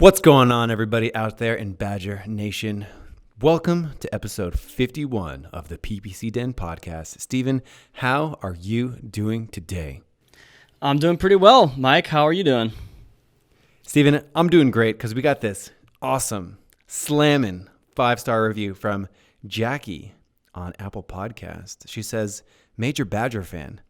What's going on, everybody out there in Badger Nation? Welcome to episode 51 of the PPC Den podcast. Steven, how are you doing today? I'm doing pretty well. Mike, how are you doing? Steven, I'm doing great because we got this awesome, slamming 5-star review from Jackie on Apple Podcast. She says, major Badger fan.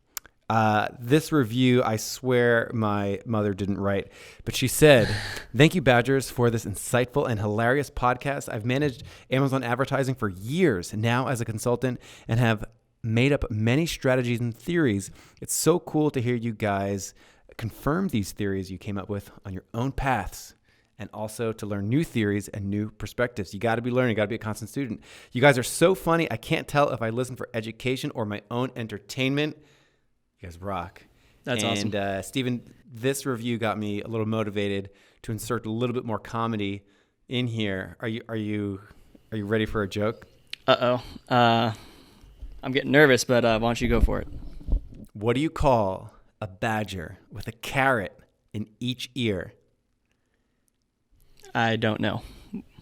This review, I swear my mother didn't write, but she said, thank you, Badgers, for this insightful and hilarious podcast. I've managed Amazon advertising for years now as a consultant and have made up many strategies and theories. It's so cool to hear you guys confirm these theories you came up with on your own paths, and also to learn new theories and new perspectives. You got to be learning, you got to be a constant student. You guys are so funny. I can't tell if I listen for education or my own entertainment. You guys rock. That's awesome. And Steven, this review got me a little motivated to insert a little bit more comedy in here. Are you ready for a joke? I'm getting nervous, but why don't you go for it? What do you call a badger with a carrot in each ear? I don't know.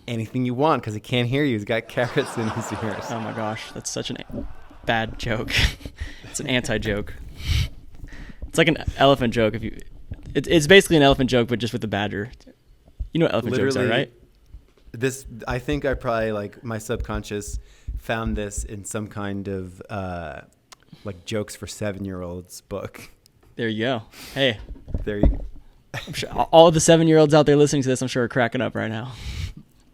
Anything you want, because he can't hear you. He's got carrots in his ears. Oh my gosh, that's such a bad joke. It's an anti-joke. It's like an elephant joke. It's basically an elephant joke, but just with the badger. You know what elephant jokes are, right? I think I probably, my subconscious found this in some kind of jokes for 7-year-olds book. There you go. Hey. There you go. I'm sure all the 7-year-olds out there listening to this, I'm sure, are cracking up right now.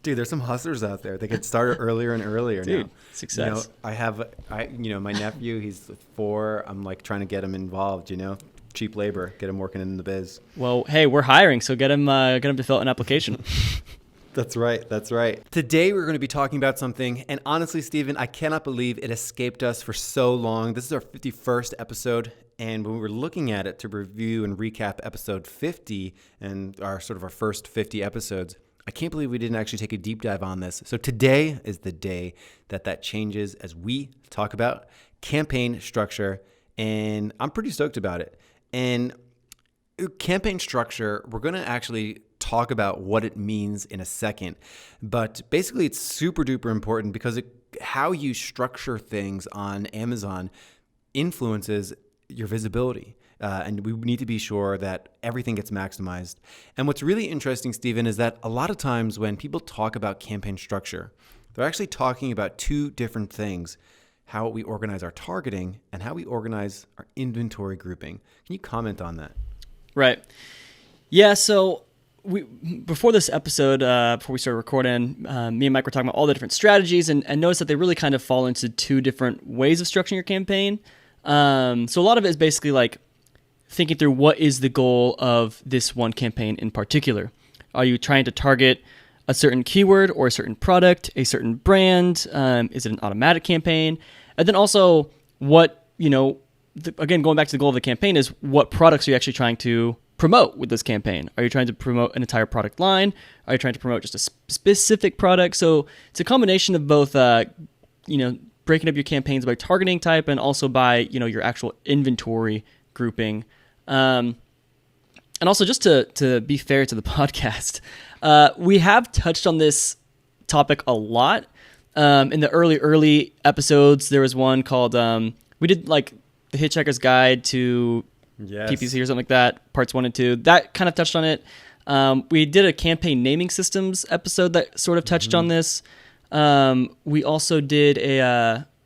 Dude, there's some hustlers out there. They get started earlier and earlier. Dude, now. Success. My nephew, he's 4. I'm trying to get him involved, cheap labor, get him working in the biz. Well, hey, we're hiring, so get him to fill out an application. That's right. Today we're going to be talking about something, and honestly, Steven, I cannot believe it escaped us for so long. This is our 51st episode, and when we were looking at it to review and recap episode 50 and our first 50 episodes, I can't believe we didn't actually take a deep dive on this. So today is the day that changes as we talk about campaign structure, and I'm pretty stoked about it. And campaign structure, we're going to actually talk about what it means in a second, but basically it's super duper important because how you structure things on Amazon influences your visibility. And we need to be sure that everything gets maximized. And what's really interesting, Steven, is that a lot of times when people talk about campaign structure, they're actually talking about two different things: how we organize our targeting and how we organize our inventory grouping. Can you comment on that? Right. Yeah, so before this episode, before we started recording, me and Mike were talking about all the different strategies and noticed that they really kind of fall into two different ways of structuring your campaign. So a lot of it is basically thinking through what is the goal of this one campaign in particular. Are you trying to target a certain keyword or a certain product, a certain brand? Is it an automatic campaign? And then also again, going back to the goal of the campaign is what products are you actually trying to promote with this campaign? Are you trying to promote an entire product line? Are you trying to promote just a specific product? So it's a combination of both, breaking up your campaigns by targeting type and also by, your actual inventory grouping. And also just to be fair to the podcast, we have touched on this topic a lot. In the early episodes, there was one called, we did the Hitchhiker's Guide to PPC or something like that, parts 1 and 2. That kind of touched on it. We did a campaign naming systems episode that sort of touched on this. We also did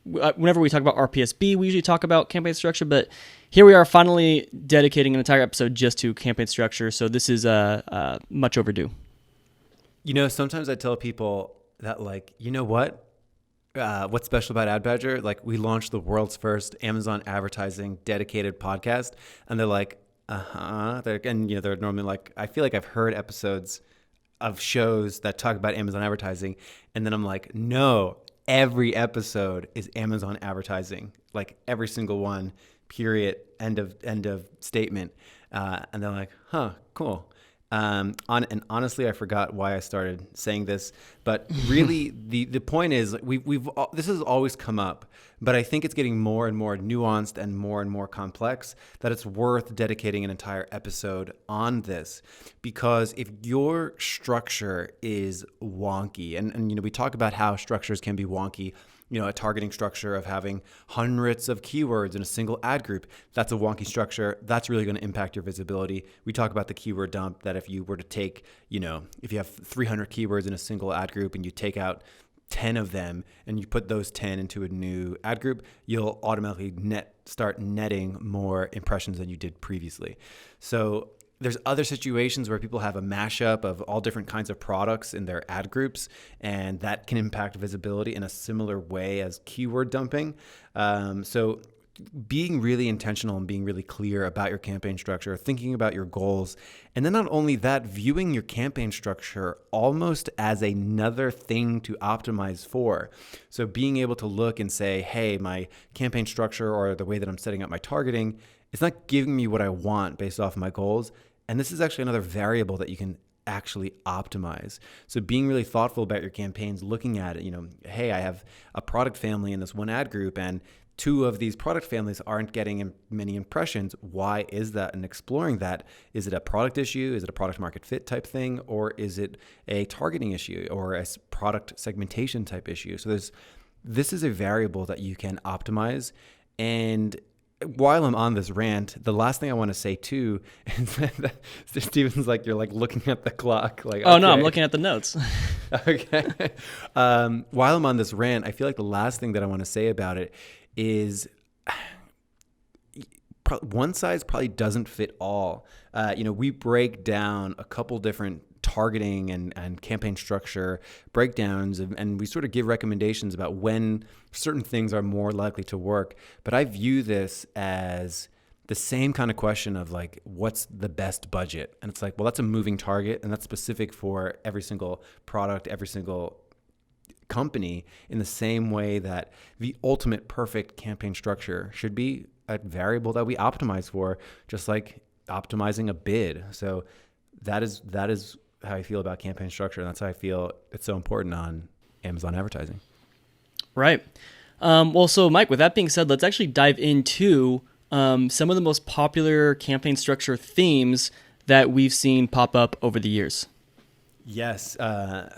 whenever we talk about RPSB, we usually talk about campaign structure, but here we are finally dedicating an entire episode just to campaign structure. So this is much overdue. Sometimes I tell people that what's special about Ad Badger? We launched the world's first Amazon advertising dedicated podcast, and they're like, they're normally I feel like I've heard episodes of shows that talk about Amazon advertising, and then I'm like, no, every episode is Amazon advertising, every single one, period, end of statement. And they're like, huh, cool. And honestly, I forgot why I started saying this, but really the point is this has always come up, but I think it's getting more and more nuanced and more complex that it's worth dedicating an entire episode on this, because if your structure is wonky, and we talk about how structures can be wonky. A targeting structure of having hundreds of keywords in a single ad group, that's a wonky structure. That's really going to impact your visibility. We talk about the keyword dump, that if you were to take, if you have 300 keywords in a single ad group and you take out 10 of them and you put those 10 into a new ad group, you'll automatically start netting more impressions than you did previously. So there's other situations where people have a mashup of all different kinds of products in their ad groups, and that can impact visibility in a similar way as keyword dumping. So being really intentional and being really clear about your campaign structure, thinking about your goals, and then not only that, viewing your campaign structure almost as another thing to optimize for. So being able to look and say, hey, my campaign structure or the way that I'm setting up my targeting, it's not giving me what I want based off my goals. And this is actually another variable that you can actually optimize. So being really thoughtful about your campaigns, looking at it, hey, I have a product family in this one ad group and 2 of these product families aren't getting many impressions. Why is that? And exploring that. Is it a product issue? Is it a product market fit type thing? Or is it a targeting issue or a product segmentation type issue? So this is a variable that you can optimize. And while I'm on this rant, the last thing I want to say too is that Steven's like, you're like looking at the clock. Like, oh, okay. No, I'm looking at the notes. Okay. While I'm on this rant, I feel like the last thing that I want to say about it is one size probably doesn't fit all. We break down a couple different targeting and campaign structure breakdowns, and we sort of give recommendations about when certain things are more likely to work. But I view this as the same kind of question of like, what's the best budget? And it's like, well, that's a moving target, and that's specific for every single product, every single company, in the same way that the ultimate perfect campaign structure should be a variable that we optimize for, just like optimizing a bid. So that is how I feel about campaign structure, and that's how I feel it's so important on Amazon advertising. Right. Well, so Mike, with that being said, let's actually dive into some of the most popular campaign structure themes that we've seen pop up over the years. Yes.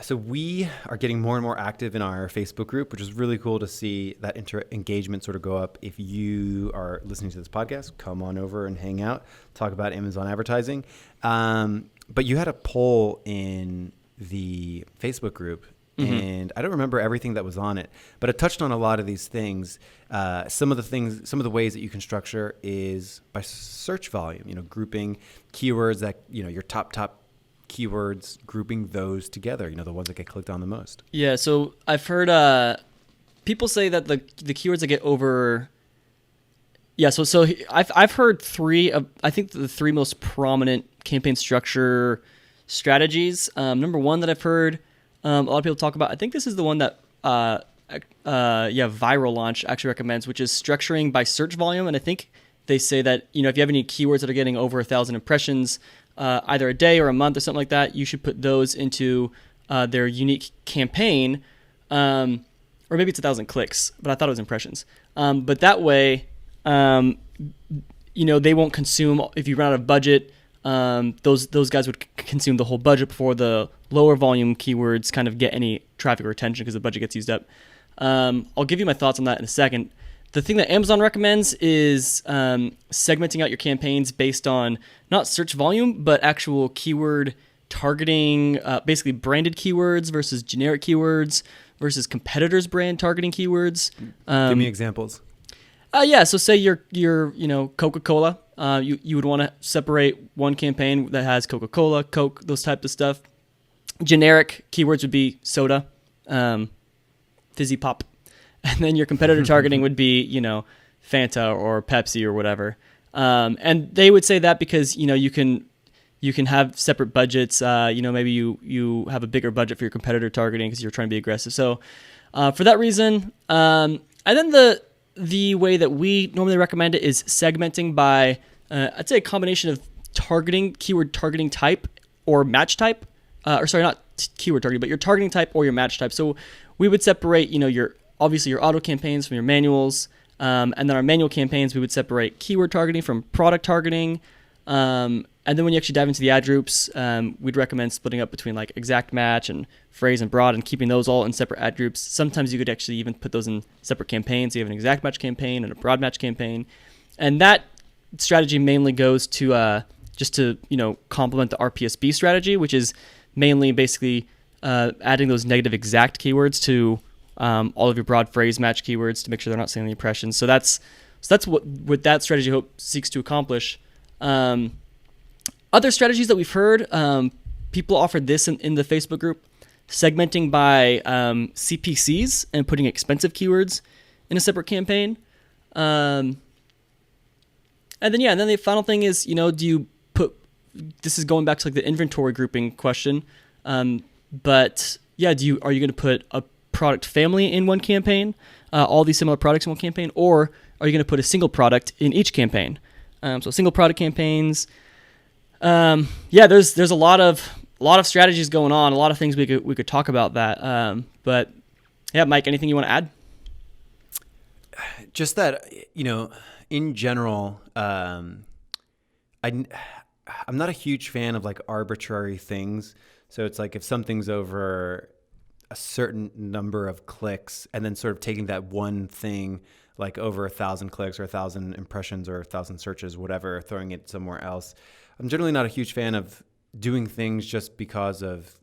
So we are getting more and more active in our Facebook group, which is really cool to see that engagement sort of go up. If you are listening to this podcast, come on over and hang out, talk about Amazon advertising. But you had a poll in the Facebook group, and I don't remember everything that was on it, but it touched on a lot of these things. Some of the ways that you can structure is by search volume, grouping keywords that, your top keywords, grouping those together, the ones that get clicked on the most. Yeah, so I've heard people say that the keywords that get over... Yeah, so I've heard I think the 3 most prominent campaign structure strategies. Number 1 that I've heard a lot of people talk about, I think this is the one that Viral Launch actually recommends, which is structuring by search volume. And I think they say that, if you have any keywords that are getting over 1,000 impressions, either a day or a month or something like that, you should put those into their unique campaign, or maybe it's 1,000 clicks, but I thought it was impressions. But that way, they won't consume, if you run out of budget, those guys would consume the whole budget before the lower volume keywords kind of get any traffic or attention because the budget gets used up. I'll give you my thoughts on that in a second. The thing that Amazon recommends is segmenting out your campaigns based on not search volume, but actual keyword targeting, basically branded keywords versus generic keywords versus competitors' brand targeting keywords. Give me examples. So say you're Coca-Cola. You would want to separate one campaign that has Coca-Cola, Coke, those types of stuff. Generic keywords would be soda, fizzy pop. And then your competitor targeting would be, Fanta or Pepsi or whatever. And they would say that because, you can have separate budgets. Maybe you have a bigger budget for your competitor targeting because you're trying to be aggressive. So for that reason, and then the way that we normally recommend it is segmenting by, I'd say a combination of keyword targeting type or match type, or sorry, not keyword targeting, but your targeting type or your match type. So we would separate, your obviously your auto campaigns from your manuals, and then our manual campaigns, we would separate keyword targeting from product targeting. And then when you actually dive into the ad groups, we'd recommend splitting up between like exact match and phrase and broad and keeping those all in separate ad groups. Sometimes you could actually even put those in separate campaigns. You have an exact match campaign and a broad match campaign. And that strategy mainly goes to just to, complement the RPSB strategy, which is mainly basically adding those negative exact keywords to all of your broad phrase match keywords to make sure they're not stealing the impressions. So that's what that strategy seeks to accomplish. Other strategies that we've heard, people offered this in the Facebook group, segmenting by CPCs and putting expensive keywords in a separate campaign. And then the final thing is, do you put, this is going back to like the inventory grouping question, but yeah, are you going to put a product family in one campaign, all these similar products in one campaign, or are you going to put a single product in each campaign? So single product campaigns. There's a lot of strategies going on, a lot of things we could talk about that. But yeah, Mike, anything you want to add? Just that, in general, I'm not a huge fan of like arbitrary things. So it's like if something's over a certain number of clicks and then sort of taking that one thing like over 1,000 clicks or 1,000 impressions or 1,000 searches, whatever, throwing it somewhere else. I'm generally not a huge fan of doing things just because of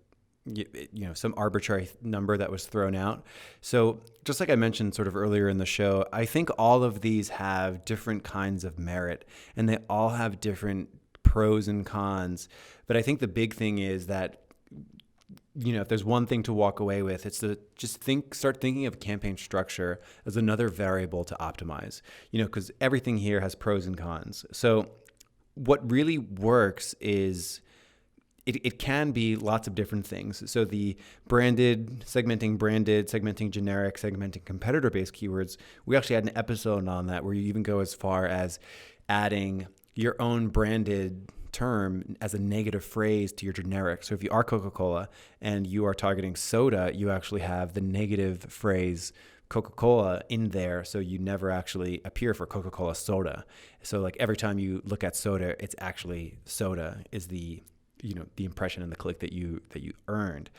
some arbitrary number that was thrown out. So just like I mentioned sort of earlier in the show, I think all of these have different kinds of merit and they all have different pros and cons. But I think the big thing is that if there's one thing to walk away with, it's to just start thinking of campaign structure as another variable to optimize, because everything here has pros and cons. So what really works is it can be lots of different things. So the segmenting generic, segmenting competitor-based keywords, we actually had an episode on that where you even go as far as adding your own branded term as a negative phrase to your generic. So if you are Coca-Cola and you are targeting soda, you actually have the negative phrase Coca-Cola in there, so you never actually appear for Coca-Cola soda. So like every time you look at soda, it's actually soda is the the impression and the click that you earned.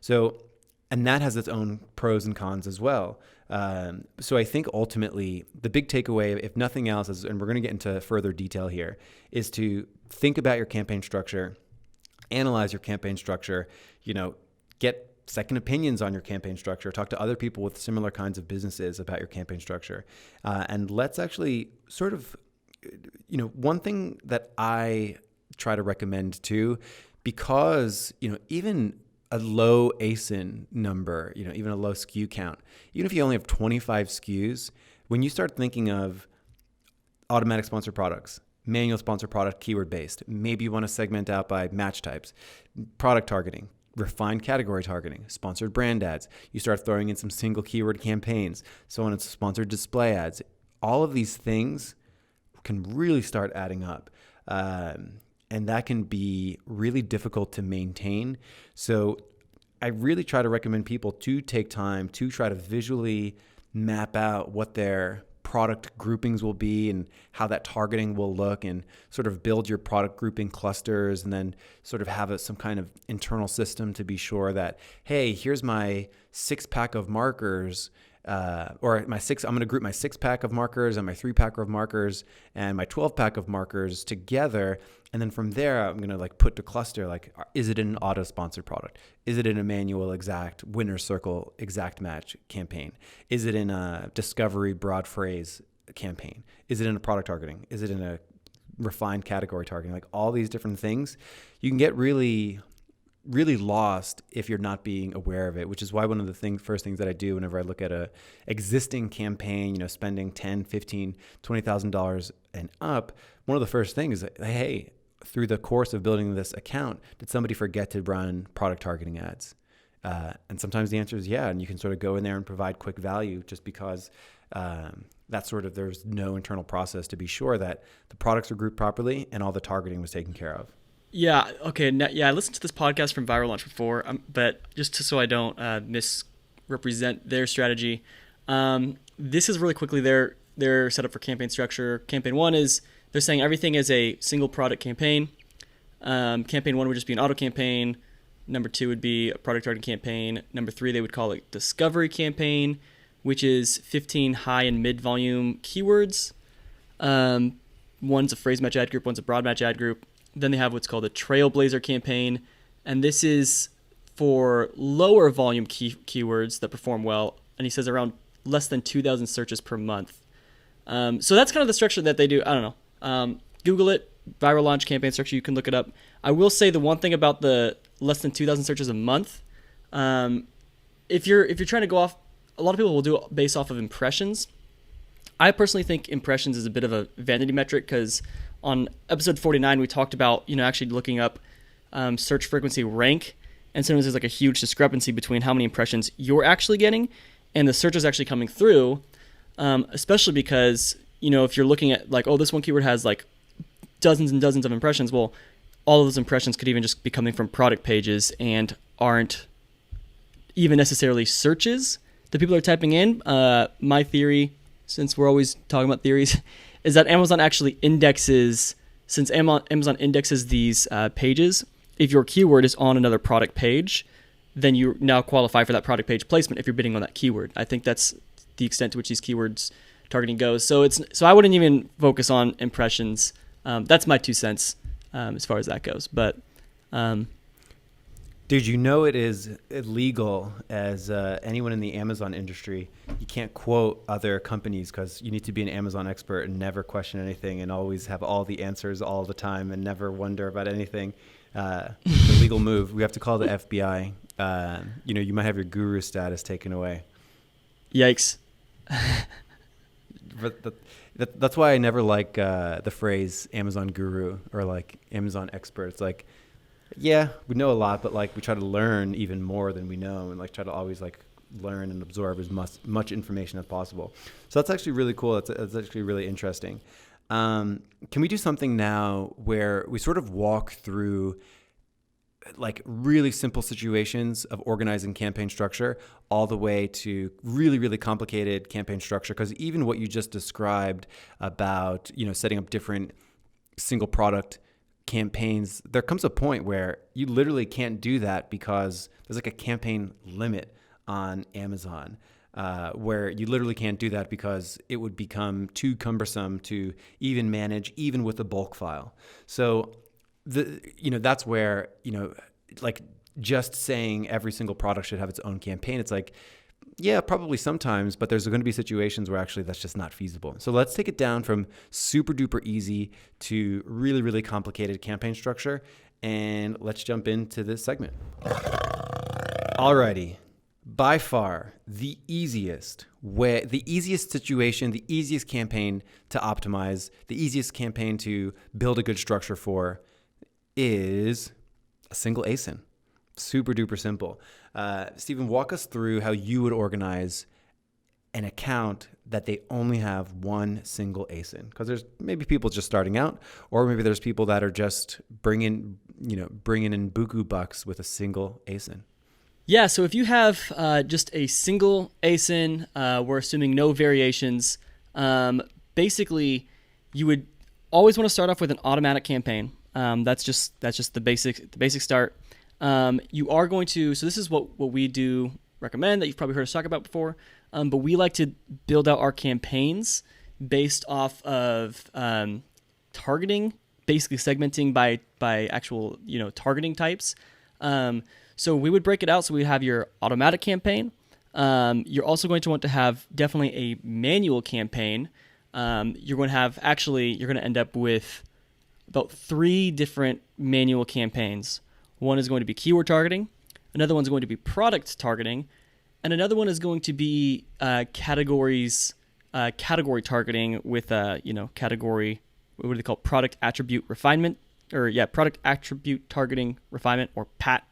So, and that has its own pros and cons as well. So I think ultimately the big takeaway, if nothing else, is, and we're going to get into further detail here, is to think about your campaign structure, analyze your campaign structure, get second opinions on your campaign structure, talk to other people with similar kinds of businesses about your campaign structure. And let's actually sort of, one thing that I try to recommend too, because, even a low ASIN number, even a low SKU count, even if you only have 25 SKUs, when you start thinking of automatic sponsored products, manual sponsored product, keyword based, maybe you want to segment out by match types, product targeting, refined category targeting, sponsored brand ads, you start throwing in some single keyword campaigns, so on, it's sponsored display ads. All of these things can really start adding up. And that can be really difficult to maintain. So I really try to recommend people to take time to try to visually map out what their product groupings will be and how that targeting will look, and sort of build your product grouping clusters, and then sort of have some kind of internal system to be sure that, hey, here's my 6-pack of markers, I'm going to group my 6-pack of markers and my 3-pack of markers and my 12-pack of markers together. And then from there, I'm going to put the cluster, is it in an auto sponsored product? Is it in a manual exact winner circle exact match campaign? Is it in a discovery broad phrase campaign? Is it in a product targeting? Is it in a refined category targeting? All these different things, you can get really lost if you're not being aware of it, which is why one of the first things that I do whenever I look at a existing campaign, spending $10,000, $15,000, $20,000 and up, one of the first things is, hey, through the course of building this account, did somebody forget to run product targeting ads? And sometimes the answer is yeah, and you can sort of go in there and provide quick value just because there's no internal process to be sure that the products are grouped properly and all the targeting was taken care of. Yeah. Okay. Yeah, I listened to this podcast from Viral Launch before, but just so I don't misrepresent their strategy, this is really quickly their setup for campaign structure. Campaign one is they're saying everything is a single product campaign. Campaign one would just be an auto campaign. Number two would be a product targeting campaign. Number three, they would call it discovery campaign, which is 15 high and mid volume keywords. One's a phrase match ad group, one's a broad match ad group. Then they have what's called a trailblazer campaign, and this is for lower volume keywords that perform well. And he says around less than 2,000 searches per month. So that's kind of the structure that they do. I don't know. Google it, Viral Launch campaign structure. You can look it up. I will say the one thing about the less than 2,000 searches a month, if you're trying to go off, a lot of people will do it based off of impressions. I personally think impressions is a bit of a vanity metric because on episode 49 we talked about actually looking up search frequency rank, and sometimes there's like a huge discrepancy between how many impressions you're actually getting and the searches actually coming through, especially because if you're looking at like, oh, this one keyword has like dozens and dozens of impressions, well, all of those impressions could even just be coming from product pages and aren't even necessarily searches that people are typing in. My theory, since we're always talking about theories, is that Amazon actually indexes, since Amazon indexes these pages, if your keyword is on another product page, then you now qualify for that product page placement if you're bidding on that keyword. I think that's the extent to which these keywords targeting goes. So I wouldn't even focus on impressions. That's my 2 cents as far as that goes. But dude, it is illegal as anyone in the Amazon industry. You can't quote other companies because you need to be an Amazon expert and never question anything and always have all the answers all the time and never wonder about anything. It's a legal move. We have to call the FBI. You might have your guru status taken away. Yikes. But that's why I never like the phrase Amazon guru or like Amazon expert. It's like, yeah, we know a lot, but like we try to learn even more than we know and like try to always like learn and absorb as much information as possible. So that's actually really cool. That's actually really interesting. Can we do something now where we sort of walk through like really simple situations of organizing campaign structure all the way to really, really complicated campaign structure? Because even what you just described about, setting up different single product campaigns, there comes a point where you literally can't do that because there's like a campaign limit on Amazon, where you literally can't do that because it would become too cumbersome to even manage, even with a bulk file. So that's where, like just saying every single product should have its own campaign. It's like, yeah, probably sometimes, but there's going to be situations where actually that's just not feasible. So let's take it down from super duper easy to really, really complicated campaign structure. And let's jump into this segment. Alrighty. By far, the easiest situation, the easiest campaign to optimize, the easiest campaign to build a good structure for is a single ASIN. Super duper simple. Stephen, walk us through how you would organize an account that they only have one single ASIN. Because there's maybe people just starting out, or maybe there's people that are just bringing in buku bucks with a single ASIN. Yeah, so if you have just a single ASIN, we're assuming no variations. Basically, you would always want to start off with an automatic campaign. That's just the basic start. You are going to, so this is what we do recommend that you've probably heard us talk about before. But we like to build out our campaigns based off of targeting, basically segmenting by actual targeting types. So we would break it out. So we have your automatic campaign. You're also going to want to have definitely a manual campaign. You're going to end up with about 3 different manual campaigns. One is going to be keyword targeting. Another one's going to be product targeting. And another one is going to be category targeting with category, what do they call it? Product attribute refinement, product attribute targeting refinement, or PAT.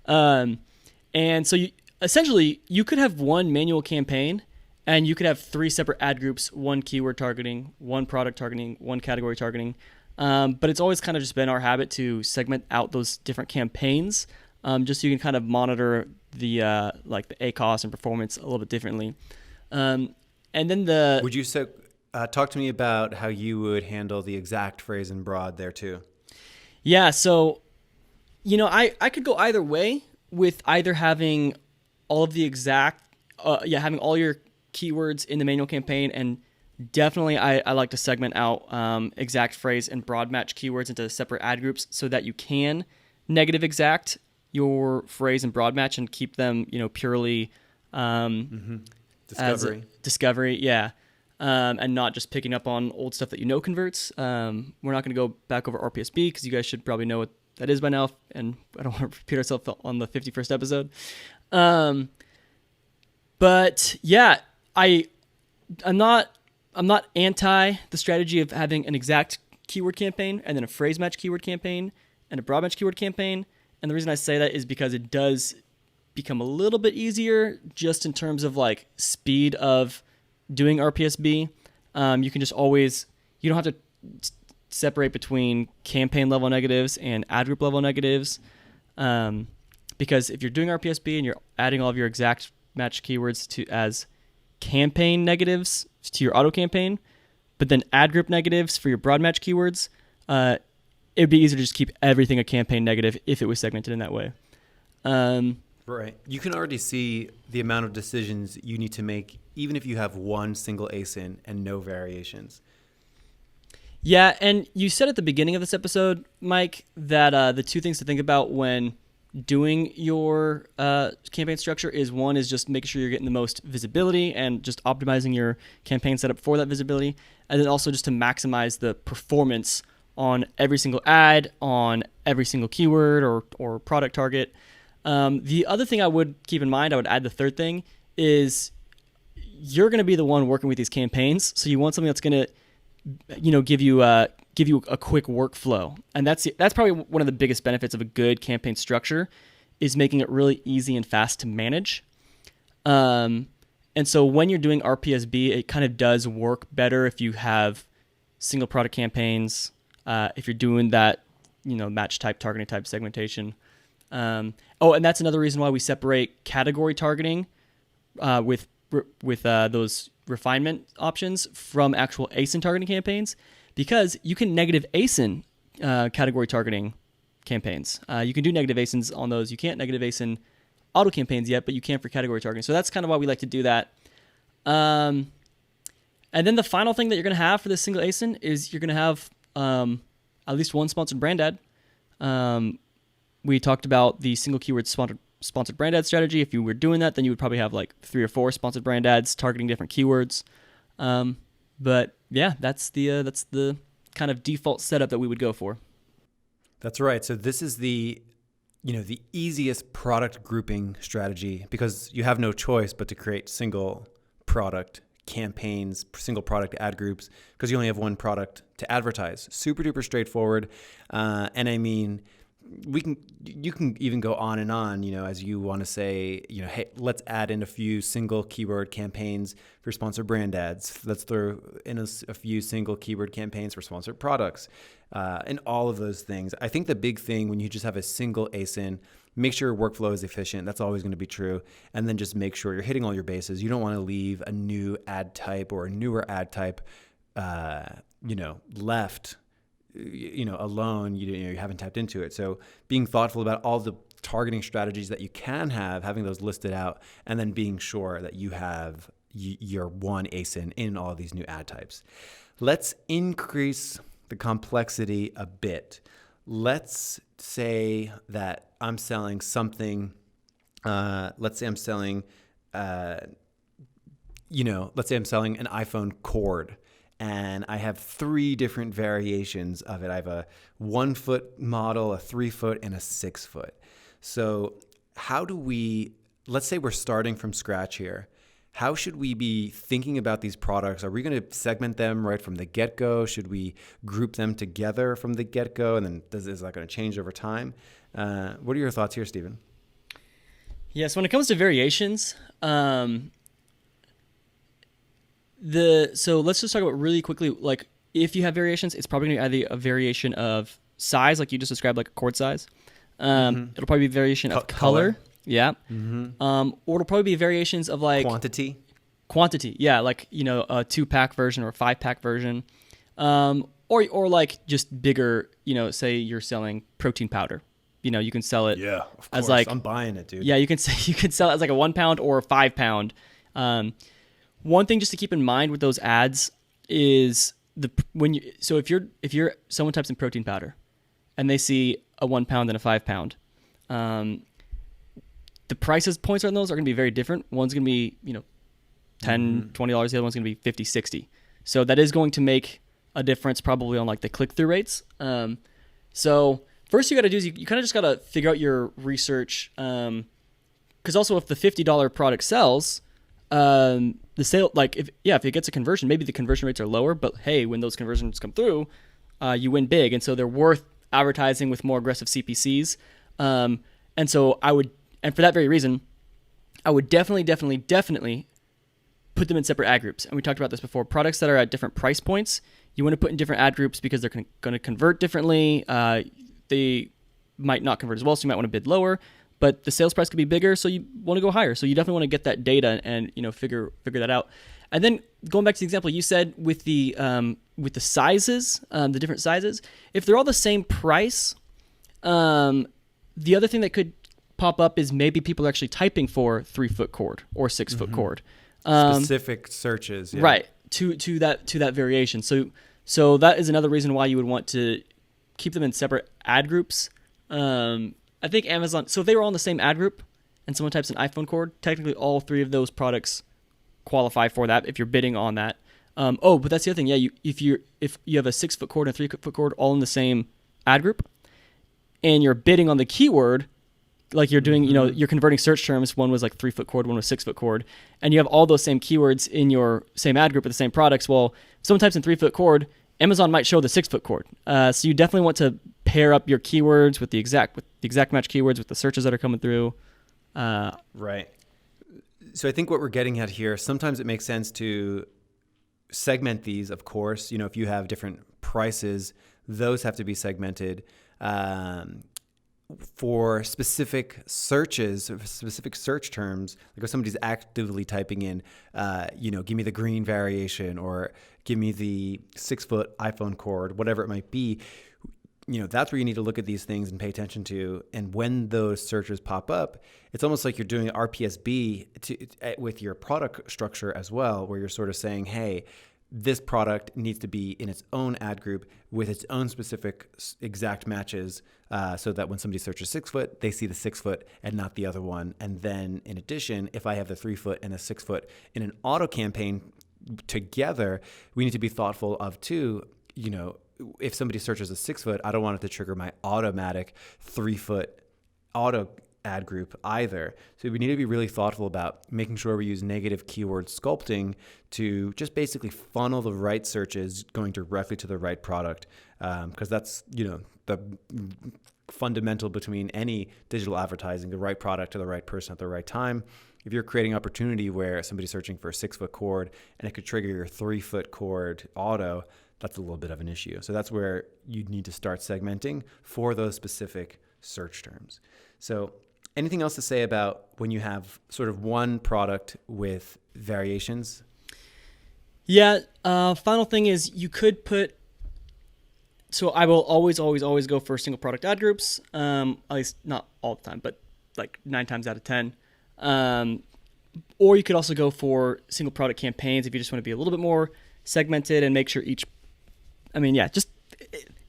And so you could have one manual campaign and you could have 3 separate ad groups, one keyword targeting, one product targeting, one category targeting. But it's always kind of just been our habit to segment out those different campaigns, just so you can kind of monitor the like the ACoS and performance a little bit differently. And then Would you say, talk to me about how you would handle the exact phrase and broad there too? Yeah, so, I could go either way with either having all of the exact, having all your keywords in the manual campaign, and definitely I like to segment out exact phrase and broad match keywords into separate ad groups so that you can negative exact your phrase and broad match and keep them, purely discovery, yeah. And not just picking up on old stuff that converts. We're not going to go back over RPSB because you guys should probably know what that is by now, and I don't want to repeat ourselves on the 51st episode. But yeah, I'm not anti the strategy of having an exact keyword campaign and then a phrase match keyword campaign and a broad match keyword campaign. And the reason I say that is because it does become a little bit easier just in terms of like speed of doing RPSB. You can just always, you don't have to separate between campaign level negatives and ad group level negatives. Because if you're doing RPSB and you're adding all of your exact match keywords as campaign negatives to your auto campaign, but then ad group negatives for your broad match keywords, it would be easier to just keep everything a campaign negative if it was segmented in that way. Right. You can already see the amount of decisions you need to make, even if you have one single ASIN and no variations. Yeah, and you said at the beginning of this episode, Mike, that the two things to think about when doing your campaign structure is one is just making sure you're getting the most visibility and just optimizing your campaign setup for that visibility, and then also just to maximize the performance on every single ad, on every single keyword or product target. The other thing I would keep in mind, I would add the third thing, is you're going to be the one working with these campaigns, so you want something that's going to give you a quick workflow. And that's probably one of the biggest benefits of a good campaign structure, is making it really easy and fast to manage. And so when you're doing RPSB, it kind of does work better if you have single product campaigns, if you're doing that, match type, targeting type, segmentation. And that's another reason why we separate category targeting with those refinement options from actual ASIN targeting campaigns, because you can negative ASIN category targeting campaigns. You can do negative ASINs on those. You can't negative ASIN auto campaigns yet, but you can for category targeting. So that's kind of why we like to do that. And then the final thing that you're going to have for this single ASIN is you're going to have at least one sponsored brand ad. We talked about the single keyword sponsored brand ad strategy. If you were doing that, then you would probably have like 3 or 4 sponsored brand ads targeting different keywords. But yeah, that's the kind of default setup that we would go for. That's right. So this is the easiest product grouping strategy, because you have no choice but to create single product campaigns, single product ad groups, because you only have one product to advertise. Super duper straightforward. And I mean, you can even go on and on, as you want to say, hey, let's add in a few single keyword campaigns for sponsored brand ads. Let's throw in a few single keyword campaigns for sponsored products, and all of those things. I think the big thing when you just have a single ASIN, make sure your workflow is efficient. That's always going to be true. And then just make sure you're hitting all your bases. You don't want to leave a new ad type or a newer ad type, left alone, you haven't tapped into it. So being thoughtful about all the targeting strategies that you can have, having those listed out, and then being sure that you have your one ASIN in all of these new ad types. Let's increase the complexity a bit. Let's say that I'm selling something. Let's say I'm selling an iPhone cord, and I have 3 different variations of it. I have a 1-foot model, a 3-foot, and a 6-foot. So let's say we're starting from scratch here. How should we be thinking about these products? Are we going to segment them right from the get-go? Should we group them together from the get-go? And then is that going to change over time? What are your thoughts here, Stephen? Yes, when it comes to variations, so let's just talk about really quickly, like if you have variations, it's probably going to be either a variation of size, like you just described, like a cord size. It'll probably be a variation of color. Yeah. Or it'll probably be variations of like quantity. Yeah. Like, you know, a 2-pack version or a 5-pack version. Or like just bigger, you know, say you're selling protein powder. You know, you can sell it of as course. like, I'm buying it, dude. Yeah, you can sell it as like a 1 pound or a 5 pound. One thing just to keep in mind with those ads is if someone types in protein powder and they see a 1 pound and a 5 pound, the prices points on those are going to be very different. One's going to be, you know, $10, $20. The other one's going to be $50, $60. So that is going to make a difference probably on like the click-through rates. So first you got to do is you kind of just got to figure out your research. Because also if the $50 product sells, the sale, like if it gets a conversion, maybe the conversion rates are lower, but hey, when those conversions come through, you win big. And so they're worth advertising with more aggressive CPCs. And for that very reason, I would definitely put them in separate ad groups. And we talked about this before. Products that are at different price points, you want to put in different ad groups because they're going to convert differently. They might not convert as well, so you might want to bid lower. But the sales price could be bigger, so you want to go higher. So you definitely want to get that data and, you know, figure that out. And then going back to the example you said with the sizes, the different sizes, if they're all the same price, the other thing that could pop up is maybe people are actually typing for 3-foot cord or 6-foot cord. Specific searches, yeah. Right, to that variation. So that is another reason why you would want to keep them in separate ad groups. I think Amazon, so if they were all in the same ad group and someone types an iPhone cord, technically all 3 of those products qualify for that if you're bidding on that. But that's the other thing. Yeah, if you have a 6-foot cord and a 3-foot cord all in the same ad group and you're bidding on the keyword, like you're doing, you know, you're converting search terms. One was like 3-foot cord, one was 6-foot cord, and you have all those same keywords in your same ad group with the same products. Well, if someone types in 3-foot cord, Amazon might show the 6-foot cord. So you definitely want to pair up your keywords with the exact match keywords with the searches that are coming through. Right. So I think what we're getting at here, sometimes it makes sense to segment these, of course. You know, if you have different prices, those have to be segmented. For specific searches, specific search terms, like if somebody's actively typing in, give me the green variation or give me the 6-foot iPhone cord, whatever it might be, you know, that's where you need to look at these things and pay attention to. And when those searches pop up, it's almost like you're doing RPSB with your product structure as well, where you're sort of saying, hey, this product needs to be in its own ad group with its own specific exact matches, so that when somebody searches 6-foot, they see the 6-foot and not the other one. And then in addition, if I have the 3-foot and the 6-foot in an auto campaign together, we need to be thoughtful of too, you know, if somebody searches a 6-foot, I don't want it to trigger my automatic 3-foot auto ad group either. So we need to be really thoughtful about making sure we use negative keyword sculpting to just basically funnel the right searches going directly to the right product, because that's, you know, the fundamental between any digital advertising, the right product to the right person at the right time. If you're creating opportunity where somebody's searching for a 6-foot cord and it could trigger your 3-foot cord auto, that's a little bit of an issue. So that's where you need to start segmenting for those specific search terms. So anything else to say about when you have sort of one product with variations? Yeah. Final thing is you could put, so I will always go for single product ad groups. At least not all the time, but like 9 times out of 10. Or you could also go for single product campaigns if you just want to be a little bit more segmented and make sure you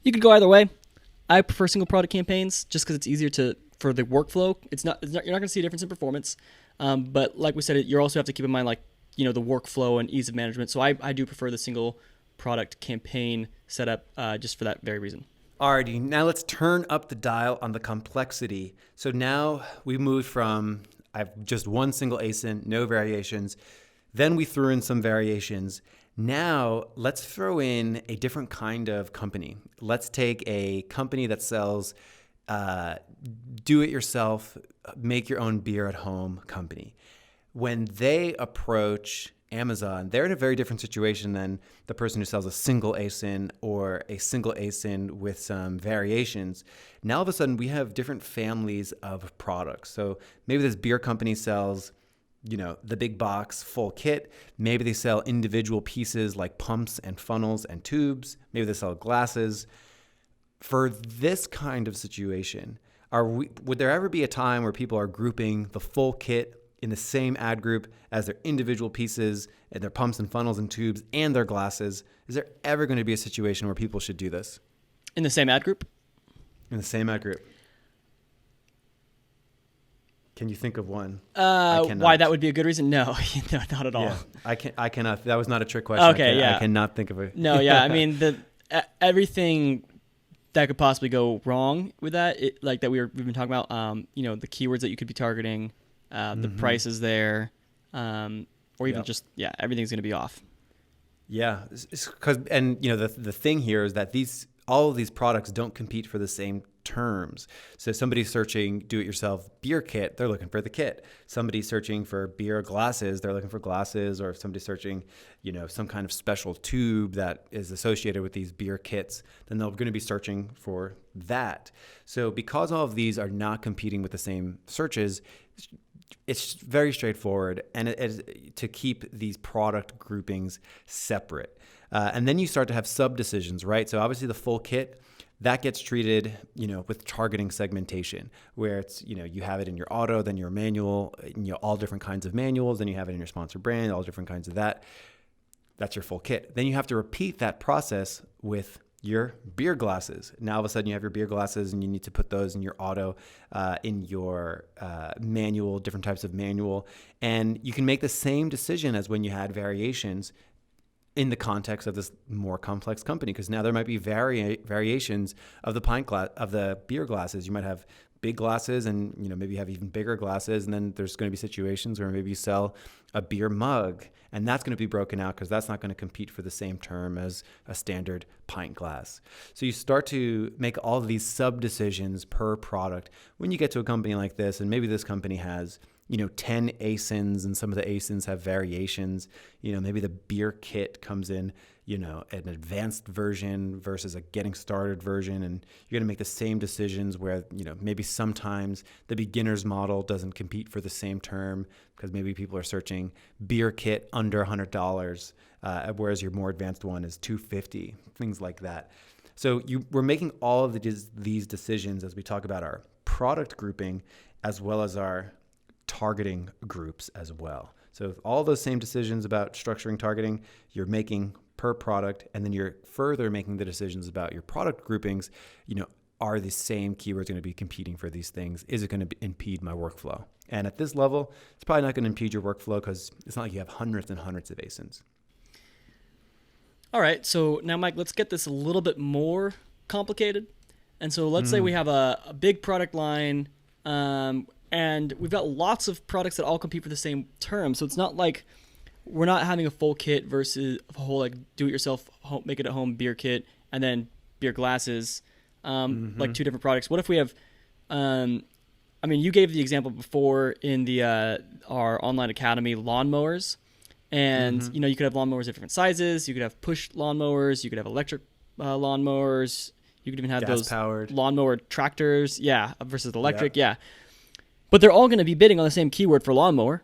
could go either way. I prefer single product campaigns just because it's easier for the workflow. You're not going to see a difference in performance. But like we said, you also have to keep in mind, like, you know, the workflow and ease of management. So I do prefer the single product campaign setup just for that very reason. Alrighty, now let's turn up the dial on the complexity. So now we moved from, I have just one single ASIN, no variations. Then we threw in some variations. Now let's throw in a different kind of company. Let's take a company that sells do-it-yourself, make your own beer at home company. When they approach Amazon, they're in a very different situation than the person who sells a single ASIN or a single ASIN with some variations. Now, all of a sudden, we have different families of products. So maybe this beer company sells, the big box full kit. Maybe they sell individual pieces like pumps and funnels and tubes. Maybe they sell glasses. For this kind of situation, would there ever be a time where people are grouping the full kit in the same ad group as their individual pieces and their pumps and funnels and tubes and their glasses? Is there ever going to be a situation where people should do this? In the same ad group? In the same ad group. Can you think of one? Why that would be a good reason? No, no, not at all. Yeah, I cannot. That was not a trick question. Okay, I cannot think of it. No, yeah. I mean, everything that could possibly go wrong with that, like that we've been talking about, the keywords that you could be targeting, the prices there, or even just, everything's going to be off. Yeah. The thing here is that all of these products don't compete for the same terms. So somebody's searching do-it-yourself beer kit, they're looking for the kit. Somebody's searching for beer glasses, they're looking for glasses. Or if somebody's searching, some kind of special tube that is associated with these beer kits, then they're going to be searching for that. So because all of these are not competing with the same searches, it's very straightforward and to keep these product groupings separate. And then you start to have sub-decisions, right? So obviously the full kit, that gets treated, with targeting segmentation, where it's, you have it in your auto, then your manual, all different kinds of manuals, then you have it in your sponsor brand, all different kinds of that. That's your full kit. Then you have to repeat that process with your beer glasses. Now all of a sudden you have your beer glasses and you need to put those in your auto, in your manual, different types of manual. And you can make the same decision as when you had variations in the context of this more complex company, because now there might be variations of the pint glass, of the beer glasses. You might have big glasses and, maybe you have even bigger glasses. And then there's going to be situations where maybe you sell a beer mug and that's going to be broken out because that's not going to compete for the same term as a standard pint glass. So you start to make all of these sub decisions per product when you get to a company like this. And maybe this company has 10 ASINs and some of the ASINs have variations. Maybe the beer kit comes in, an advanced version versus a getting started version. And you're going to make the same decisions where, maybe sometimes the beginner's model doesn't compete for the same term because maybe people are searching beer kit under $100, whereas your more advanced one is $250, things like that. So we're making all of these decisions as we talk about our product grouping as well as our targeting groups as well. So all those same decisions about structuring targeting, you're making per product, and then you're further making the decisions about your product groupings. Are the same keywords going to be competing for these things? Is it going to impede my workflow? And at this level, it's probably not going to impede your workflow because it's not like you have hundreds and hundreds of ASINs. All right. So now, Mike, let's get this a little bit more complicated. And so let's say we have a big product line, and we've got lots of products that all compete for the same term. So it's not like we're not having a full kit versus a whole like do-it-yourself, make it at home beer kit, and then beer glasses, like two different products. What if we have, you gave the example before in the our online academy, lawnmowers, and you could have lawnmowers of different sizes. You could have push lawnmowers. You could have electric lawnmowers. You could even have gas-powered those lawnmower tractors, versus electric, But they're all going to be bidding on the same keyword for lawnmower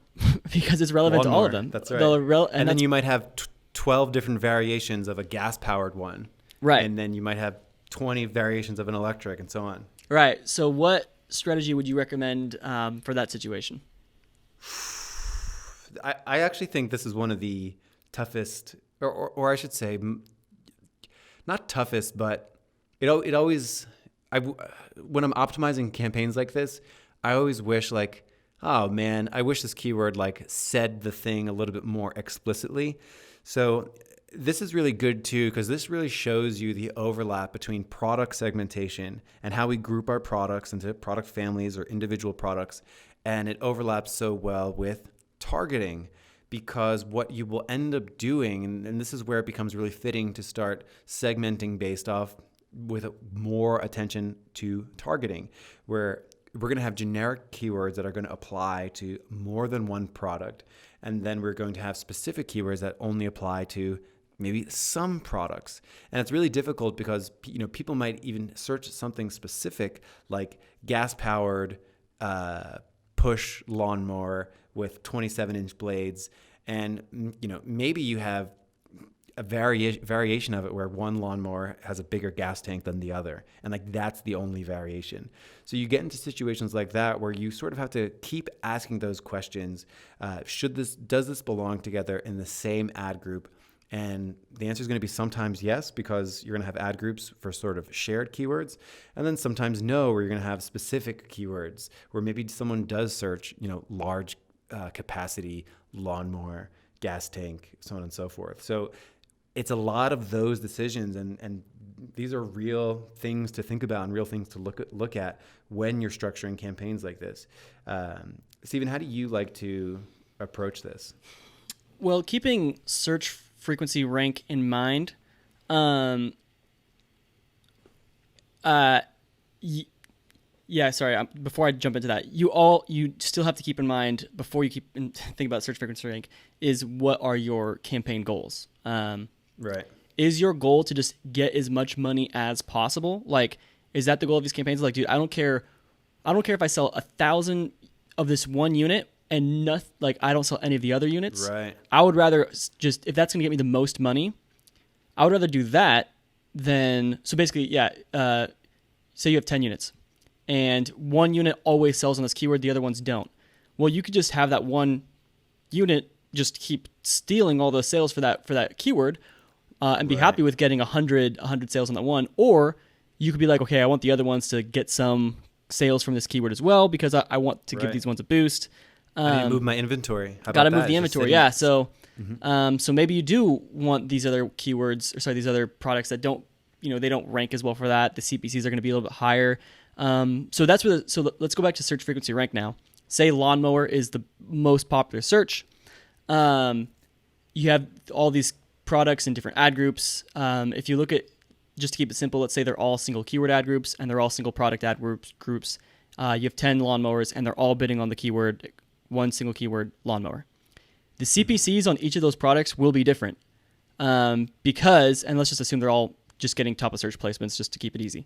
because it's relevant to all of them. That's right. And then you might have 12 different variations of a gas-powered one. Right. And then you might have 20 variations of an electric and so on. Right. So what strategy would you recommend for that situation? I actually think this is one of the toughest, or I should say, not toughest, but it always, when I'm optimizing campaigns like this, I always wish I wish this keyword said the thing a little bit more explicitly. So this is really good too, because this really shows you the overlap between product segmentation and how we group our products into product families or individual products. And it overlaps so well with targeting, because what you will end up doing, and this is where it becomes really fitting to start segmenting based off with more attention to targeting, where we're going to have generic keywords that are going to apply to more than one product. And then we're going to have specific keywords that only apply to maybe some products. And it's really difficult because, people might even search something specific like gas-powered push lawnmower with 27-inch blades. And, maybe you have a variation of it where one lawnmower has a bigger gas tank than the other. And that's the only variation. So you get into situations like that where you sort of have to keep asking those questions. Does this belong together in the same ad group? And the answer is going to be sometimes yes, because you're going to have ad groups for sort of shared keywords. And then sometimes no, where you're going to have specific keywords where maybe someone does search, large capacity lawnmower, gas tank, so on and so forth. So it's a lot of those decisions, and these are real things to think about and real things to look at when you're structuring campaigns like this. Stephen, how do you like to approach this? Well, keeping search frequency rank in mind, before I jump into that, you still have to keep in mind before you think about search frequency rank is what are your campaign goals? Right. Is your goal to just get as much money as possible? Is that the goal of these campaigns? Dude, I don't care if I sell 1,000 of this one unit and nothing, I don't sell any of the other units. Right. I would rather just, if that's going to get me the most money, I would rather do that than, so basically, say you have 10 units and one unit always sells on this keyword, the other ones don't. Well, you could just have that one unit just keep stealing all the sales for that keyword and be happy with getting 100 sales on that one. Or you could be like, okay, I want the other ones to get some sales from this keyword as well because I want to give these ones a boost. I need to move my inventory. Got to move the inventory, yeah. So, so maybe you do want these other keywords, these other products that don't, they don't rank as well for that. The CPCs are going to be a little bit higher. So let's go back to search frequency rank now. Say lawnmower is the most popular search. You have all these products in different ad groups. If you look at, just to keep it simple, let's say they're all single keyword ad groups and they're all single product ad groups. You have 10 lawnmowers and they're all bidding on the keyword, one single keyword lawnmower. The CPCs on each of those products will be different because, and let's just assume they're all just getting top of search placements just to keep it easy.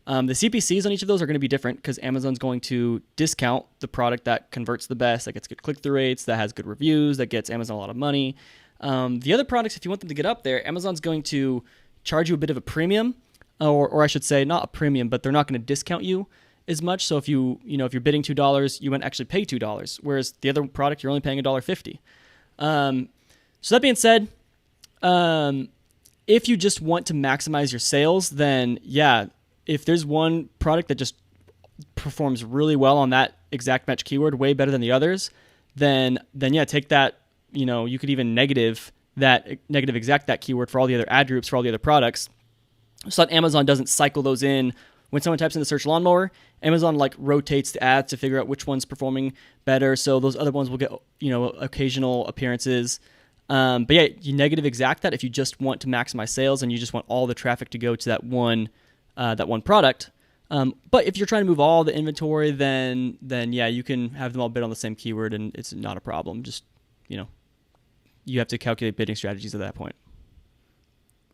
The CPCs on each of those are going to be different because Amazon's going to discount the product that converts the best, that gets good click-through rates, that has good reviews, that gets Amazon a lot of money. The other products, if you want them to get up there, Amazon's going to charge you a bit of a premium, or I should say not a premium, but they're not going to discount you as much. So if you're bidding $2, you wouldn't actually pay $2, whereas the other product you're only paying $1.50. So that being said, if you just want to maximize your sales, then if there's one product that just performs really well on that exact match keyword, way better than the others, then take that. You could even negative exact that keyword for all the other ad groups for all the other products, so that Amazon doesn't cycle those in. When someone types in the search lawnmower, Amazon rotates the ads to figure out which one's performing better. So those other ones will get occasional appearances. But you negative exact that if you just want to maximize sales and you just want all the traffic to go to that one product. But if you're trying to move all the inventory, then you can have them all bid on the same keyword and it's not a problem. Just you have to calculate bidding strategies at that point.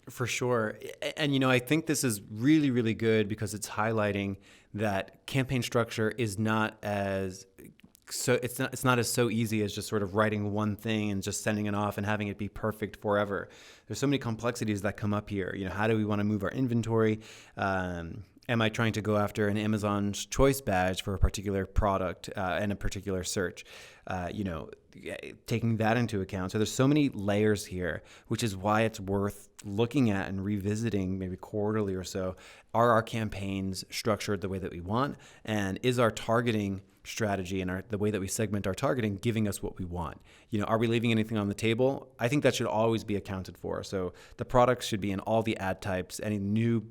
For sure. And, I think this is really, really good because it's highlighting that campaign structure is not as so easy as just sort of writing one thing and just sending it off and having it be perfect forever. There's so many complexities that come up here. How do we want to move our inventory? Am I trying to go after an Amazon's choice badge for a particular product and a particular search? Taking that into account. So there's so many layers here, which is why it's worth looking at and revisiting maybe quarterly or so. Are our campaigns structured the way that we want? And is our targeting strategy and the way that we segment our targeting giving us what we want? Are we leaving anything on the table? I think that should always be accounted for. So the products should be in all the ad types, any new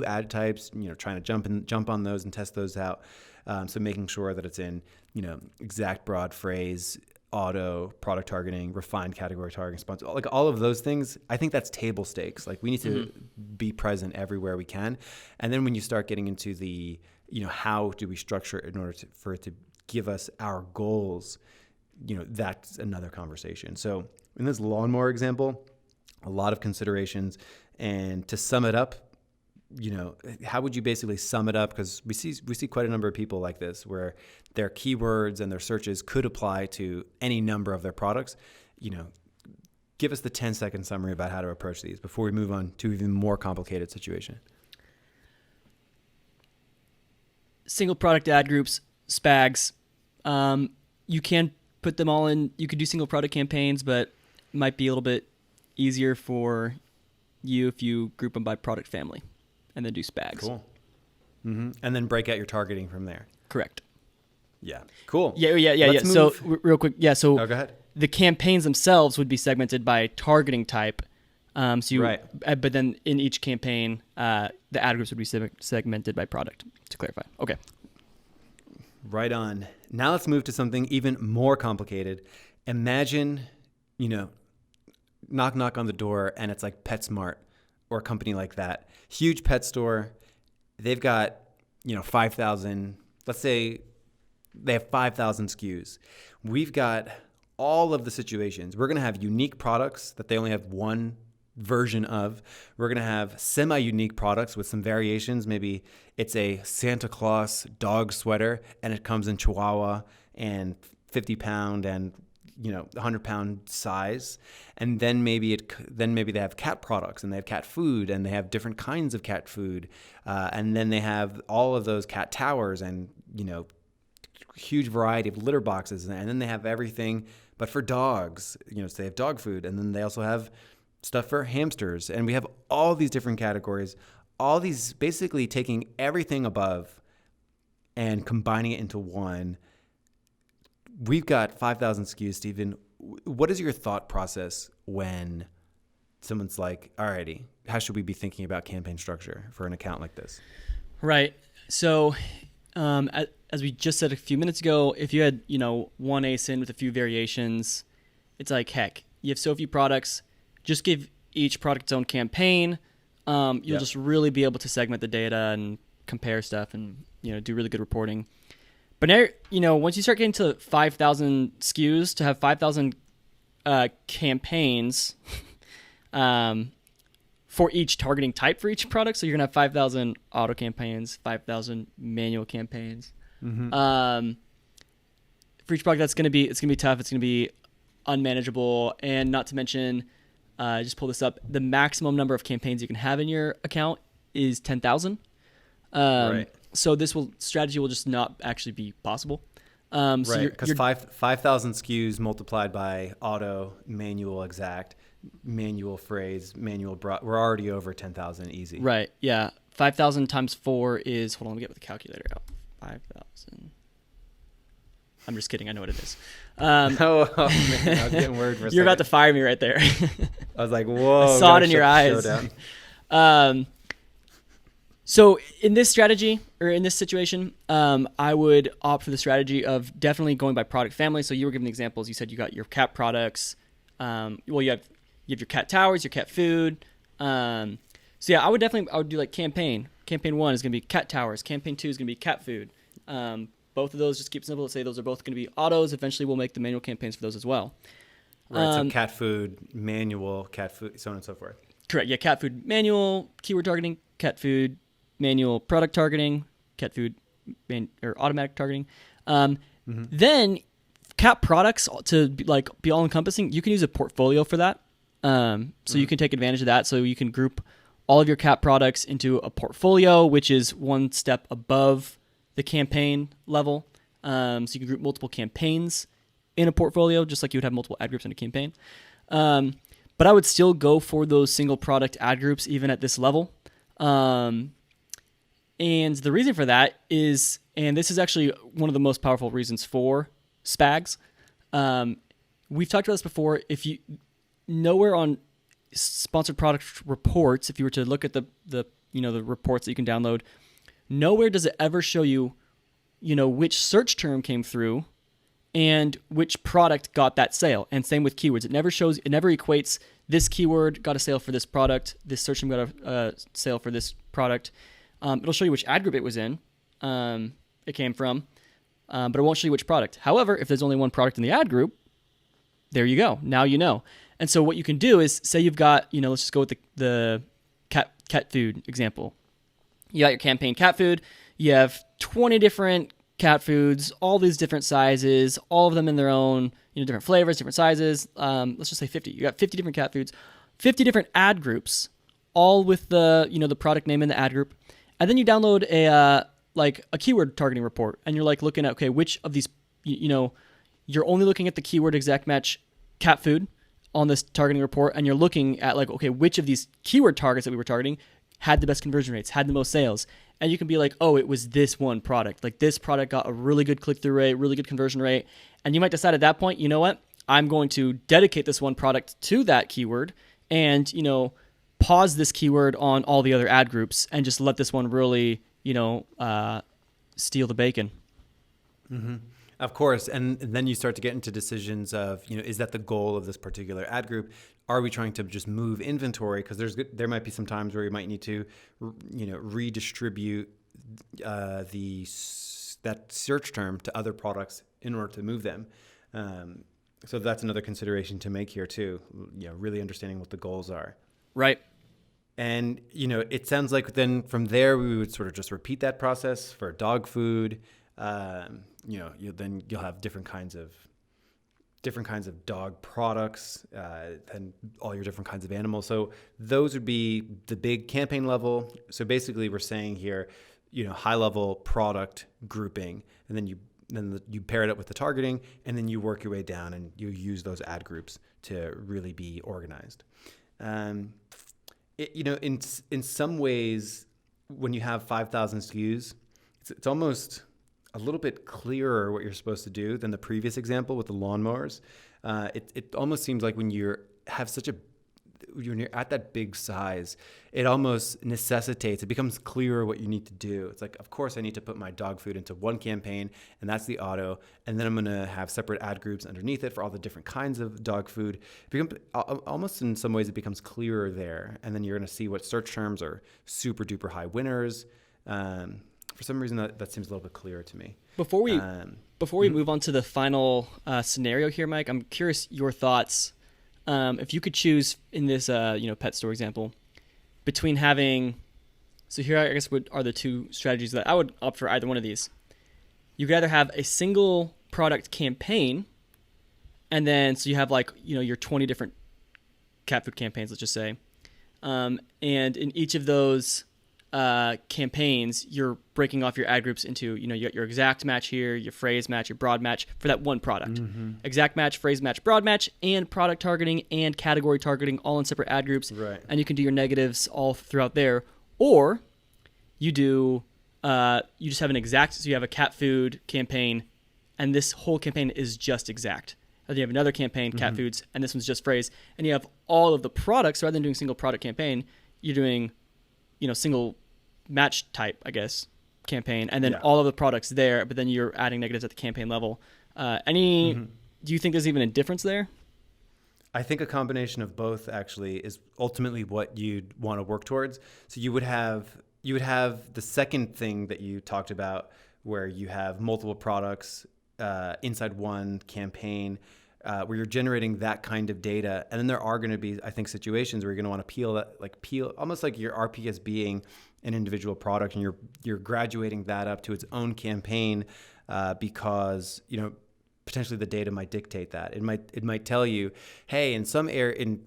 ad types, trying to jump on those and test those out. So making sure that it's in, exact broad phrase, auto, product targeting, refined category targeting, sponsor, all of those things. I think that's table stakes. We need to be present everywhere we can. And then when you start getting into the how do we structure it in order for it to give us our goals? That's another conversation. So in this lawnmower example, a lot of considerations. And to sum it up, how would you basically sum it up? Because we see quite a number of people like this, where their keywords and their searches could apply to any number of their products. Give us the 10-second summary about how to approach these before we move on to even more complicated situation. Single product ad groups, SPAGs. You can put them all in. You could do single product campaigns, but it might be a little bit easier for you if you group them by product family and then do SPAGs. Cool. Mm-hmm. And then break out your targeting from there. Correct. Yeah. Cool. Yeah. So real quick. Yeah. So go ahead. The campaigns themselves would be segmented by targeting type. Right. But then in each campaign, the ad groups would be segmented by product, to clarify. Okay. Right on. Now let's move to something even more complicated. Imagine, knock on the door, and it's like PetSmart or a company like that. Huge pet store. They've got, 5,000, let's say they have 5,000 SKUs. We've got all of the situations. We're going to have unique products that they only have one version of. We're going to have semi-unique products with some variations. Maybe it's a Santa Claus dog sweater and it comes in Chihuahua and 50-pound and 100-pound size. And then maybe they have cat products and they have cat food and they have different kinds of cat food. And then they have all of those cat towers and, huge variety of litter boxes. And then they have everything but for dogs, so they have dog food. And then they also have stuff for hamsters. And we have all these different categories, all these basically taking everything above and combining it into one. We've got 5,000 SKUs, Stephen. What is your thought process when someone's like, alrighty, how should we be thinking about campaign structure for an account like this? Right. So as we just said a few minutes ago, if you had, one ASIN with a few variations, it's like, heck, you have so few products, just give each product its own campaign. You'll just really be able to segment the data and compare stuff and, do really good reporting. But now, once you start getting to 5,000 SKUs, to have 5,000 campaigns for each targeting type for each product. So you're going to have 5,000 auto campaigns, 5,000 manual campaigns. Mm-hmm. For each product, it's going to be tough. It's going to be unmanageable. And not to mention, I just pull this up, the maximum number of campaigns you can have in your account is 10,000. Right. So this strategy will just not actually be possible. Right, because 5,000 SKUs multiplied by auto, manual exact, manual phrase, manual we're already over 10,000 easy. Right, yeah. 5,000 times 4 is, hold on, let me get the calculator out. 5,000. I'm just kidding, I know what it is. Man, I was getting worried for a second. You're about to fire me right there. I was like, whoa. I saw it in your eyes. So in this strategy, or in this situation, I would opt for the strategy of definitely going by product family. So you were giving examples. You said you got your cat products. You have your cat towers, your cat food. So yeah, I would do like campaign. Campaign 1 is going to be cat towers. Campaign 2 is going to be cat food. Both of those, just keep it simple. Let's say those are both going to be autos. Eventually, we'll make the manual campaigns for those as well. Right, so cat food, manual, cat food, so on and so forth. Correct. Yeah, cat food, manual, keyword targeting, cat food, manual product targeting, cat food, or automatic targeting. Then cat products to be all encompassing. You can use a portfolio for that. So you can take advantage of that. So you can group all of your cat products into a portfolio, which is one step above the campaign level. So you can group multiple campaigns in a portfolio, just like you would have multiple ad groups in a campaign. But I would still go for those single product ad groups even at this level. And the reason for that is, and this is actually one of the most powerful reasons for SPAGs. We've talked about this before. If you nowhere on sponsored product reports, if you were to look at the reports that you can download, nowhere does it ever show you, which search term came through and which product got that sale. And same with keywords. It never equates this keyword got a sale for this product, this search term got a sale for this product. It'll show you which ad group it was in, it came from, but it won't show you which product. However, if there's only one product in the ad group, there you go. Now you know. And so what you can do is, say you've got, let's just go with the cat food example. You got your campaign cat food. You have 20 different cat foods, all these different sizes, all of them in their own, different flavors, different sizes. Let's just say 50. You got 50 different cat foods, 50 different ad groups, all with the, the product name in the ad group. And then you download a keyword targeting report, and you're looking at, okay, which of these, you're only looking at the keyword exact match cat food on this targeting report, and you're looking at okay, which of these keyword targets that we were targeting had the best conversion rates, had the most sales. And you can be oh, it was this one product. This product got a really good click-through rate, really good conversion rate. And you might decide at that point, you know what? I'm going to dedicate this one product to that keyword and, pause this keyword on all the other ad groups and just let this one really, steal the bacon. Mm-hmm. Of course. And then you start to get into decisions of, is that the goal of this particular ad group? Are we trying to just move inventory? Because there might be some times where you might need to, redistribute that search term to other products in order to move them. So that's another consideration to make here too. Really understanding what the goals are. Right. And, it sounds like then from there we would sort of just repeat that process for dog food. Then you'll have different kinds of dog products, and all your different kinds of animals. So those would be the big campaign level. So basically we're saying here, high level product grouping, and then you pair it up with the targeting, and then you work your way down and you use those ad groups to really be organized. In some ways, when you have 5,000 SKUs, it's almost a little bit clearer what you're supposed to do than the previous example with the lawnmowers. It almost seems like when you're at that big size, it almost necessitates, it becomes clearer what you need to do. It's of course I need to put my dog food into one campaign, and that's the auto, and then I'm going to have separate ad groups underneath it for all the different kinds of dog food. Almost in some ways it becomes clearer there, and then you're going to see what search terms are super duper high winners. For some reason that seems a little bit clearer to me. Before we move on to the final scenario here, Mike, I'm curious your thoughts. If you could choose in this, pet store example, between having, so here I guess are the two strategies that I would opt for either one of these. You could either have a single product campaign, and then so you have your 20 different cat food campaigns, let's just say, and in each of those campaigns, you're breaking off your ad groups into, you got your exact match here, your phrase match, your broad match for that one product. Mm-hmm. Exact match, phrase match, broad match, and product targeting and category targeting all in separate ad groups. Right. And you can do your negatives all throughout there. Or you do, you just have an exact, so you have a cat food campaign, and this whole campaign is just exact. And you have another campaign, cat foods, and this one's just phrase. And you have all of the products, rather than doing single product campaign, you're doing, single match type, I guess, campaign, and then all of the products there, but then you're adding negatives at the campaign level. Do you think there's even a difference there? I think a combination of both actually is ultimately what you'd want to work towards. So you would have the second thing that you talked about, where you have multiple products inside one campaign, where you're generating that kind of data. And then there are going to be, I think, situations where you're going to want to peel almost like your RP as being an individual product, and you're graduating that up to its own campaign, because potentially the data might dictate that. It might tell you, hey, in some area, in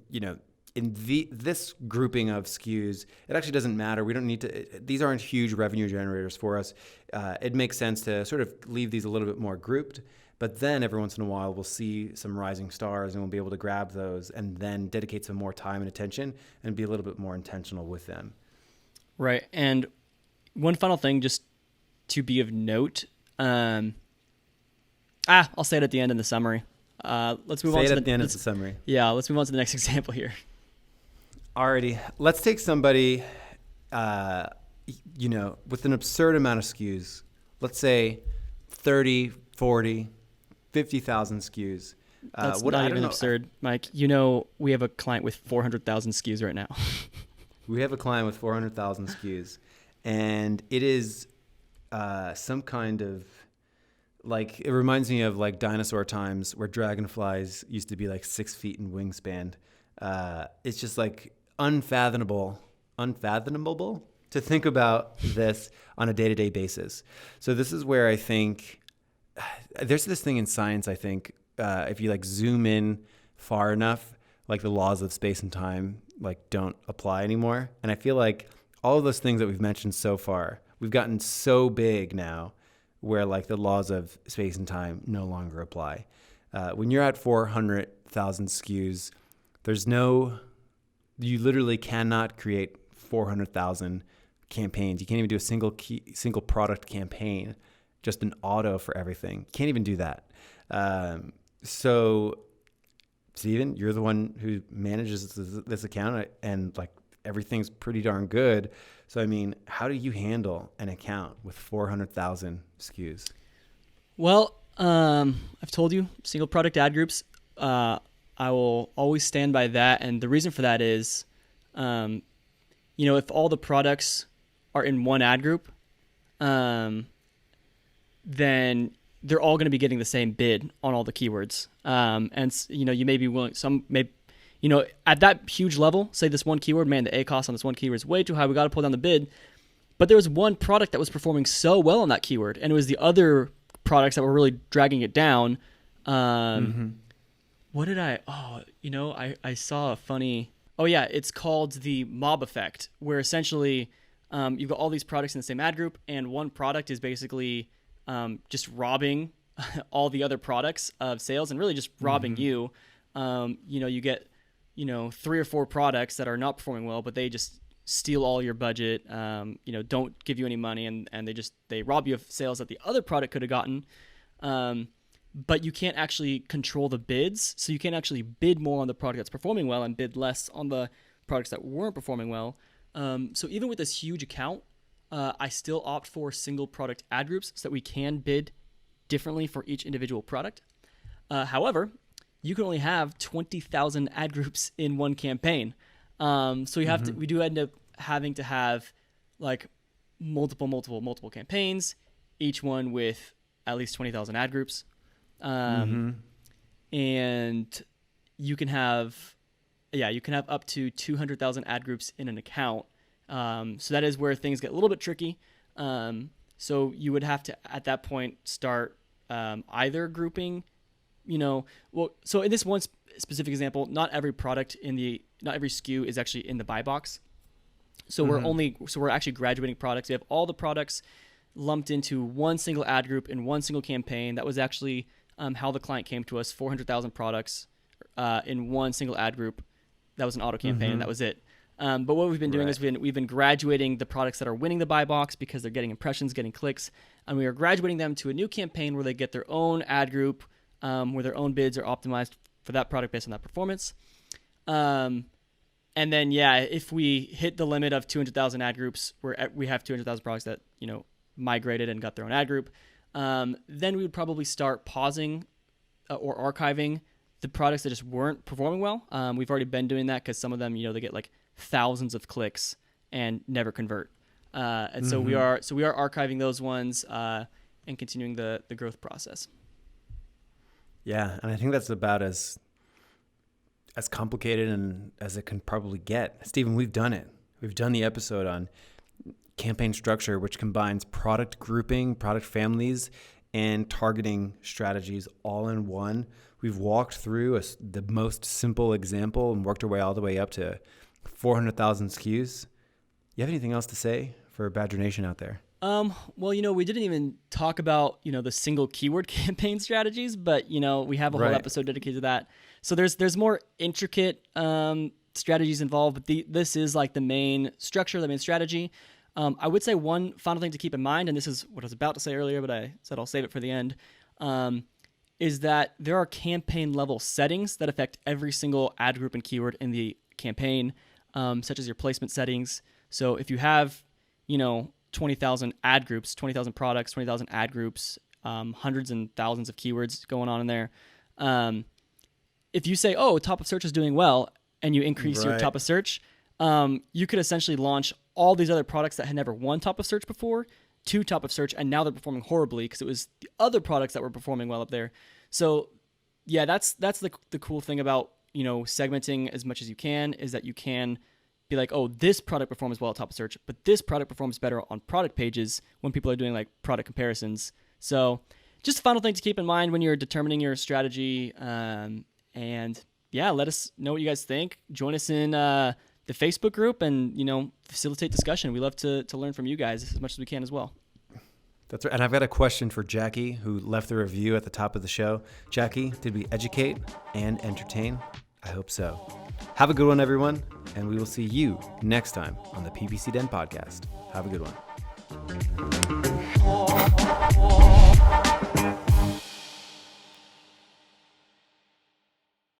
this grouping of SKUs, it actually doesn't matter. We don't need to. These aren't huge revenue generators for us. It makes sense to sort of leave these a little bit more grouped. But then every once in a while, we'll see some rising stars, and we'll be able to grab those and then dedicate some more time and attention and be a little bit more intentional with them. Right. And one final thing, just to be of note, I'll say it at the end in the summary. Let's move on to the end of the summary. Yeah, let's move on to the next example here. Alrighty. Let's take somebody, with an absurd amount of SKUs. Let's say 30, 40, 50,000 SKUs. That's not even absurd, Mike. We have a client with 400,000 SKUs right now. We have a client with 400,000 SKUs, and it is some kind of like, it reminds me of like dinosaur times where dragonflies used to be like 6 feet in wingspan. It's just like unfathomable to think about this on a day-to-day basis. So this is where I think there's this thing in science, I think, if you like zoom in far enough, like the laws of space and time like don't apply anymore. And I feel like all of those things that we've mentioned so far, we've gotten so big now where like the laws of space and time no longer apply. When you're at 400,000 SKUs, you literally cannot create 400,000 campaigns. You can't even do a single product campaign, just an auto for everything. You can't even do that. So Steven, you're the one who manages this account, and like everything's pretty darn good. So, I mean, how do you handle an account with 400,000 SKUs? Well, I've told you, single product ad groups. I will always stand by that. And the reason for that is, if all the products are in one ad group, then they're all going to be getting the same bid on all the keywords. You may be willing, at that huge level, say this one keyword, man, the ACoS on this one keyword is way too high. We got to pull down the bid. But there was one product that was performing so well on that keyword, and it was the other products that were really dragging it down. What did I saw a funny, it's called the mob effect, where essentially you've got all these products in the same ad group, and one product is basically just robbing all the other products of sales and really just robbing you. You get 3 or 4 products that are not performing well, but they just steal all your budget, don't give you any money, and they rob you of sales that the other product could have gotten. But you can't actually control the bids, so you can't actually bid more on the product that's performing well and bid less on the products that weren't performing well. So even with this huge account, I still opt for single product ad groups so that we can bid differently for each individual product. However, you can only have 20,000 ad groups in one campaign. So we do end up having to have like multiple campaigns, each one with at least 20,000 ad groups. And you can have up to 200,000 ad groups in an account. So that is where things get a little bit tricky. So you would have to, at that point, start either grouping, so in this one specific example, not every SKU is actually in the buy box. So we're actually graduating products. We have all the products lumped into one single ad group in one single campaign. That was actually how the client came to us, 400,000 products in one single ad group. That was an auto campaign, and that was it. But what we've been doing is we've been graduating the products that are winning the buy box because they're getting impressions, getting clicks, and we are graduating them to a new campaign where they get their own ad group, where their own bids are optimized for that product based on that performance. And then, if we hit the limit of 200,000 ad groups, where we have 200,000 products that, migrated and got their own ad group, then we would probably start pausing or archiving the products that just weren't performing well. We've already been doing that because some of them, they get like thousands of clicks and never convert. So we are archiving those ones and continuing the growth process. Yeah, and I think that's about as complicated and as it can probably get. Steven, we've done it. We've done the episode on campaign structure, which combines product grouping, product families, and targeting strategies all in one. We've walked through the most simple example and worked our way all the way up to 400,000 SKUs. You have anything else to say for Badger Nation out there? Well, we didn't even talk about, the single keyword campaign strategies, but, we have a whole episode dedicated to that. So there's more intricate strategies involved, but this is like the main structure, the main strategy. I would say one final thing to keep in mind, and this is what I was about to say earlier, but I said I'll save it for the end, is that there are campaign level settings that affect every single ad group and keyword in the campaign, such as your placement settings. So if you have, 20,000 ad groups, 20,000 products, 20,000 ad groups, hundreds and thousands of keywords going on in there. If you say, top of search is doing well, and you increase your top of search, you could essentially launch all these other products that had never won top of search before to top of search, and now they're performing horribly because it was the other products that were performing well up there. So yeah, that's the cool thing about, segmenting as much as you can, is that you can be like, oh, this product performs well at top of search, but this product performs better on product pages when people are doing like product comparisons. So just a final thing to keep in mind when you're determining your strategy. And yeah, let us know what you guys think. Join us in the Facebook group and, facilitate discussion. We love to learn from you guys as much as we can as well. That's right. And I've got a question for Jackie, who left the review at the top of the show. Jackie, did we educate and entertain? I hope so. Have a good one, everyone. And we will see you next time on the PPC Den podcast. Have a good one.